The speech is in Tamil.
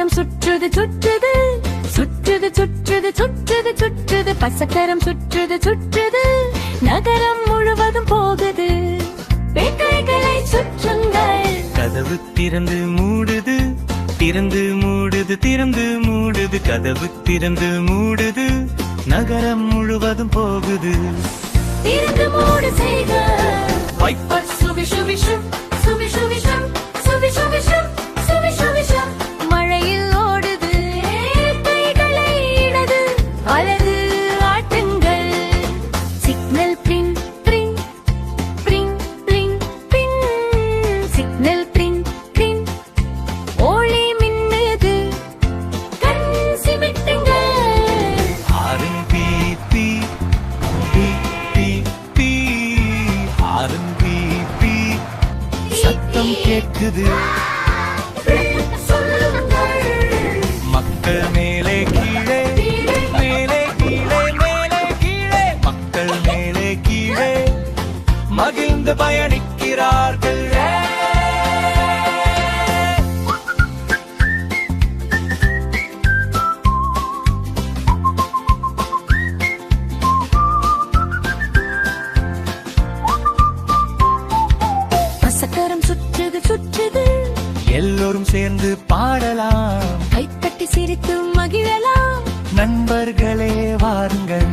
பசக்கரம் சுற்றுது சுற்றுது சுற்றுது சுற்றுது சுற்றுது சுற்றுது பசக்கரம் சுற்றுது சுற்றுது நகரம் முழுவதும் போகுது பேட்டைகளை சுற்றுங்கள் கதவு திறந்து மூடுது திறந்து மூடுது திறந்து மூடுது கதவு திறந்து மூடுது நகரம் முழுவதும் போகுது திறந்து மூடு செய்க வைப்பர் சுவி சுவி சும் சுவி சுவி சும் சுவி சுவி சும் சுவி சுவி சும் மழையில் ஓடுது கைகளை இடது வலது ஆட்டுங்கள் சிக்னல் பிரிங் பிரிங் பிரிங் பிரிங் பின் சிக்னல் பிரிங் பிரிங் ஒளி மின்னுது கண் சிமிட்டுங்கள் ஆரன் பீ பீ பீ பீ பீ ஆரன் பீ பீ சத்தம் கேட்குது மக்கள் மேலே கீழே மேலே கீழே மேலே கீழே மக்கள் மேலே கீழே மகிழ்ந்து பயணிக்கிறார்கள் பசக்கரம் சுற்றுது சுற்றுது எல்லோரும் சேர்ந்து பாடலாம் கைத்தட்டி சிரித்து மகிழலாம் நண்பர்களே வாருங்கள்